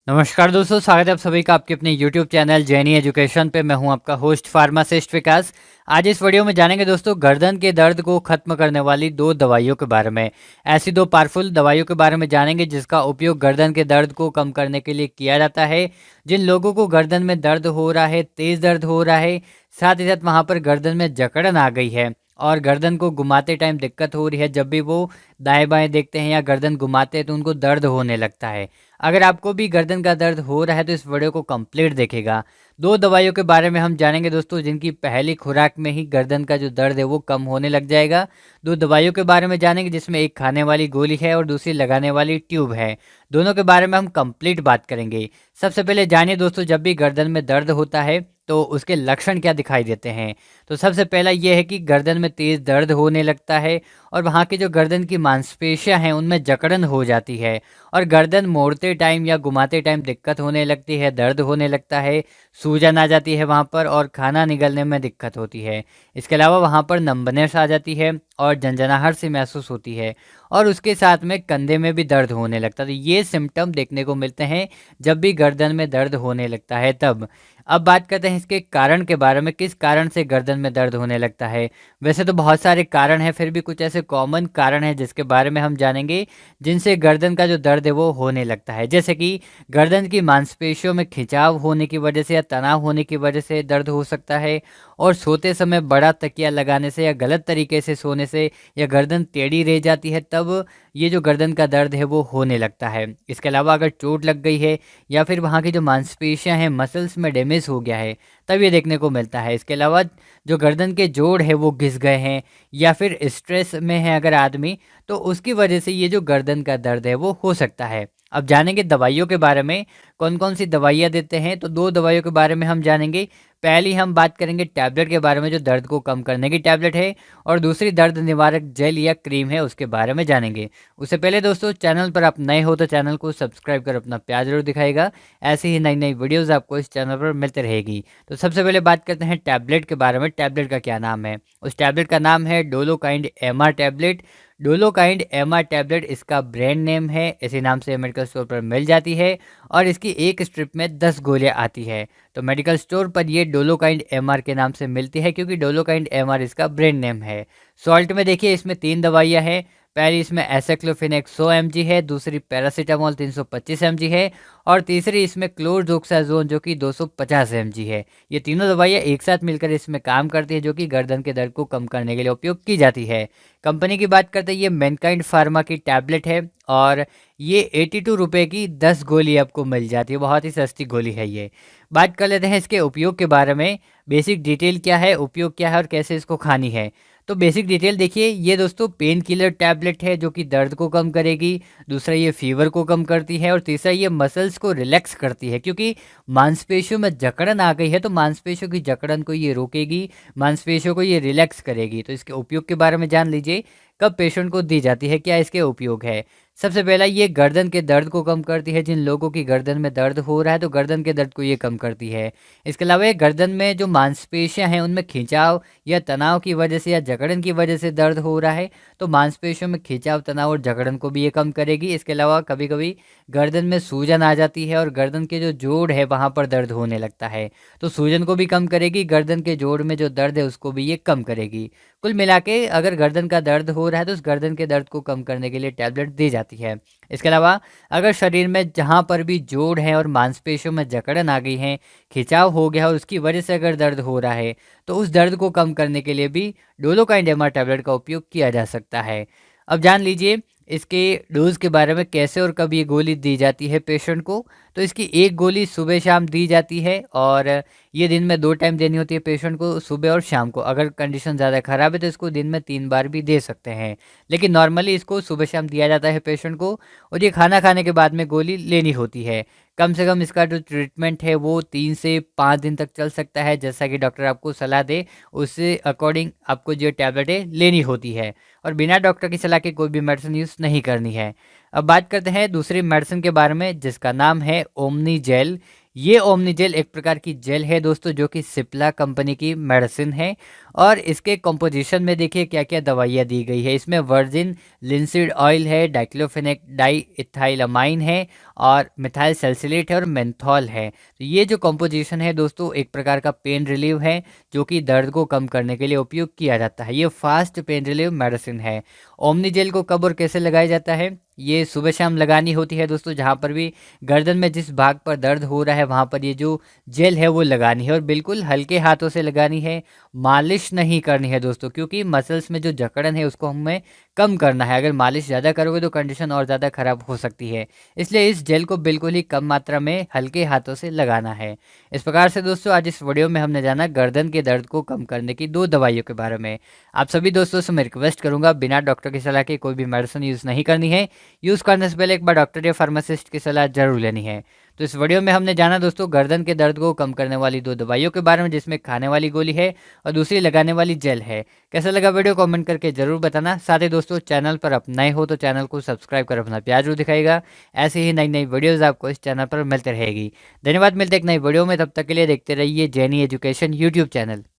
नमस्कार दोस्तों, स्वागत है आप सभी का आपके अपने YouTube चैनल जैनी एजुकेशन पे। मैं हूं आपका होस्ट फार्मासिस्ट विकास। आज इस वीडियो में जानेंगे दोस्तों गर्दन के दर्द को खत्म करने वाली दो दवाइयों के बारे में। ऐसी दो पावरफुल दवाइयों के बारे में जानेंगे जिसका उपयोग गर्दन के दर्द को कम करने के लिए किया जाता है। जिन लोगों को गर्दन में दर्द हो रहा है, तेज दर्द हो रहा है, साथ ही साथ वहाँ पर गर्दन में जकड़न आ गई है और गर्दन को घुमाते टाइम दिक्कत हो रही है, जब भी वो दाएं बाएं देखते हैं या गर्दन घुमाते हैं तो उनको दर्द होने लगता है। अगर आपको भी गर्दन का दर्द हो रहा है तो इस वीडियो को कंप्लीट देखेगा। दो दवाइयों के बारे में हम जानेंगे दोस्तों जिनकी पहली खुराक में ही गर्दन का जो दर्द है वो कम होने लग जाएगा। दो दवाइयों के बारे में जानेंगे जिसमें एक खाने वाली गोली है और दूसरी लगाने वाली ट्यूब है। दोनों के बारे में हम कंप्लीट बात करेंगे। सबसे पहले जानिए दोस्तों, जब भी गर्दन में दर्द होता है तो उसके लक्षण क्या दिखाई देते हैं। तो सबसे पहला ये है कि गर्दन में तेज दर्द होने लगता है और वहाँ की जो गर्दन की मांसपेशियाँ हैं उनमें जकड़न हो जाती है और गर्दन मोड़ते टाइम या घुमाते टाइम दिक्कत होने लगती है, दर्द होने लगता है, सूजन आ जाती है वहाँ पर और खाना निगलने में दिक्कत होती है। इसके अलावा वहाँ पर नंबनेस आ जाती है और झंझनाहट सी महसूस होती है और उसके साथ में कंधे में भी दर्द होने लगता है। तो ये सिम्टम देखने को मिलते हैं जब भी गर्दन में दर्द होने लगता है तब। अब बात करते हैं इसके कारण के बारे में, किस कारण से गर्दन में दर्द होने लगता है। वैसे तो बहुत सारे कारण हैं, फिर भी कुछ ऐसे कॉमन कारण हैं जिसके बारे में हम जानेंगे जिनसे गर्दन का जो दर्द है वो होने लगता है। जैसे कि गर्दन की मांसपेशियों में खिंचाव होने की वजह से या तनाव होने की वजह से दर्द हो सकता है और सोते समय बड़ा तकिया लगाने से या गलत तरीके से सोने से या गर्दन टेढ़ी रह जाती है तब ये जो गर्दन का दर्द है वो होने लगता है। इसके अलावा अगर चोट लग गई है या फिर वहाँ की जो मांसपेशियाँ हैं मसल्स में डैमेज हो गया है तब ये देखने को मिलता है। इसके अलावा जो गर्दन के जोड़ है वो घिस गए हैं या फिर स्ट्रेस में है अगर आदमी, तो उसकी वजह से ये जो गर्दन का दर्द है वो हो सकता है। अब जानेंगे दवाइयों के बारे में, कौन कौन सी दवाइयाँ देते हैं। तो दो दवाइयों के बारे में हम जानेंगे। पहली हम बात करेंगे टैबलेट के बारे में जो दर्द को कम करने की टैबलेट है और दूसरी दर्द निवारक जेल या क्रीम है उसके बारे में जानेंगे। उससे पहले दोस्तों, चैनल पर आप नए हो तो चैनल को सब्सक्राइब कर अपना प्यार जरूर दिखाएगा। ऐसी ही नई नई वीडियोस आपको इस चैनल पर मिलते रहेगी। तो सबसे पहले बात करते हैं टैबलेट के बारे में। टैबलेट का क्या नाम है? उस टैबलेट का नाम है डोलोकाइंड एमआर टैबलेट। डोलोकाइंड एमआर टैबलेट इसका ब्रांड नेम है, इसी नाम से मेडिकल स्टोर पर मिल जाती है और इसकी एक स्ट्रिप में 10 गोलियां आती है। तो मेडिकल स्टोर पर ये डोलोकाइंड एमआर के नाम से मिलती है क्योंकि डोलोकाइंड एमआर इसका ब्रांड नेम है। सॉल्ट में देखिए इसमें 3 दवाइयां हैं। पहली इसमें एसाइक्लोफेनेक 100 mg है, दूसरी पैरासीटामोल 325 mg है और तीसरी इसमें क्लोरडोक्साजोन जो कि 250 mg है। ये तीनों दवाइयाँ एक साथ मिलकर इसमें काम करती है जो कि गर्दन के दर्द को कम करने के लिए उपयोग की जाती है। कंपनी की बात करते हैं, ये मैनकाइंड फार्मा की टैबलेट है और ये 82 रुपये की 10 गोली आपको मिल जाती है। बहुत ही सस्ती गोली है ये। बात कर लेते हैं इसके उपयोग के बारे में। बेसिक डिटेल क्या है, उपयोग क्या है और कैसे इसको खानी है। तो बेसिक डिटेल देखिए, ये दोस्तों पेन किलर टैबलेट है जो कि दर्द को कम करेगी। दूसरा ये फीवर को कम करती है और तीसरा ये मसल्स को रिलैक्स करती है क्योंकि मांसपेशियों में जकड़न आ गई है तो मांसपेशियों की जकड़न को ये रोकेगी, मांसपेशियों को ये रिलैक्स करेगी। तो इसके उपयोग के बारे में जान लीजिए, कब पेशेंट को दी जाती है, क्या इसके उपयोग है। सबसे पहला ये गर्दन के दर्द को कम करती है। जिन लोगों की गर्दन में दर्द हो रहा है तो गर्दन के दर्द को ये कम करती है। इसके अलावा ये गर्दन में जो मांसपेशियां हैं उनमें खिंचाव या तनाव की वजह से या जकड़न की वजह से दर्द हो रहा है तो मांसपेशियों में खिंचाव, तनाव और जकड़न को भी ये कम करेगी। इसके अलावा कभी कभी गर्दन में सूजन आ जाती है और गर्दन के जो जोड़ है वहाँ पर दर्द होने लगता है तो सूजन को भी कम करेगी, गर्दन के जोड़ में जो दर्द है उसको भी ये कम करेगी। कुल मिला के अगर गर्दन का दर्द हो रहा है तो उस गर्दन के दर्द को कम करने के लिए टैबलेट दी जाती है। इसके अलावा अगर शरीर में जहाँ पर भी जोड़ है और मांसपेशियों में जकड़न आ गई है, खिंचाव हो गया और उसकी वजह से अगर दर्द हो रहा है तो उस दर्द को कम करने के लिए भी डोलोकाइंड एमआर टैबलेट का उपयोग किया जा सकता है। अब जान लीजिए इसके डोज के बारे में, कैसे और कब ये गोली दी जाती है पेशेंट को। तो इसकी एक गोली सुबह शाम दी जाती है और ये दिन में 2 टाइम देनी होती है पेशेंट को, सुबह और शाम को। अगर कंडीशन ज़्यादा ख़राब है तो इसको दिन में 3 बार भी दे सकते हैं, लेकिन नॉर्मली इसको सुबह शाम दिया जाता है पेशेंट को और ये खाना खाने के बाद में गोली लेनी होती है। कम से कम इसका जो ट्रीटमेंट है वो 3 से 5 दिन तक चल सकता है, जैसा कि डॉक्टर आपको सलाह दे उससे अकॉर्डिंग आपको जो टैबलेट है लेनी होती है और बिना डॉक्टर की सलाह के कोई भी मेडिसिन यूज़ नहीं करनी है। अब बात करते हैं दूसरी मेडिसिन के बारे में जिसका नाम है ओमनी जेल। ये ओमनी जेल एक प्रकार की जेल है दोस्तों, जो कि सिप्ला कंपनी की मेडिसिन है। और इसके कंपोजिशन में देखिए क्या क्या दवाइयाँ दी गई है। इसमें वर्जिन लिंसीड ऑयल है, डाइक्लोफेनेक डाई इथाइलामाइन है, और मिथाइल सैलिसिलेट है, और मेंथॉल है। तो ये जो कंपोजिशन है दोस्तों, एक प्रकार का पेन रिलीव है, जो कि दर्द को कम करने के लिए उपयोग किया जाता है। ये फास्ट पेन रिलीव मेडिसिन है। ओमनी जेल को कब और कैसे लगाया जाता है? ये सुबह शाम लगानी होती है दोस्तों। जहाँ पर भी गर्दन में जिस भाग पर दर्द हो रहा है, वहाँ पर ये जो जेल है वो लगानी है, और बिल्कुल हल्के हाथों से लगानी है। मालिश नहीं करनी है दोस्तों, क्योंकि मसल्स में जो जकड़न है उसको हमें कम करना है। अगर मालिश ज़्यादा करोगे तो कंडीशन और ज़्यादा खराब हो सकती है। इसलिए इस जेल को बिल्कुल ही कम मात्रा में हल्के हाथों से लगाना है। इस प्रकार से दोस्तों आज इस वीडियो में हमने जाना गर्दन के दर्द को कम करने की 2 दवाइयों के बारे में। आप सभी दोस्तों से मैं रिक्वेस्ट करूंगा, बिना डॉक्टर की सलाह के कोई भी मेडिसिन यूज़ नहीं करनी है। यूज़ करने से पहले एक बार डॉक्टर या फार्मासिस्ट की सलाह जरूर लेनी है। तो इस वीडियो में हमने जाना दोस्तों गर्दन के दर्द को कम करने वाली 2 दवाइयों के बारे में, जिसमें खाने वाली गोली है और दूसरी लगाने वाली जेल है। कैसा लगा वीडियो कमेंट करके जरूर बताना। साथ ही दोस्तों चैनल पर आप नए हो तो चैनल को सब्सक्राइब कर अपना प्यार जरूर दिखाएगा। ऐसे ही नई नई वीडियोज़ आपको इस चैनल पर मिलते रहेगी। धन्यवाद, मिलते एक नई वीडियो में, तब तक के लिए देखते रहिए जैनी एजुकेशन यूट्यूब चैनल।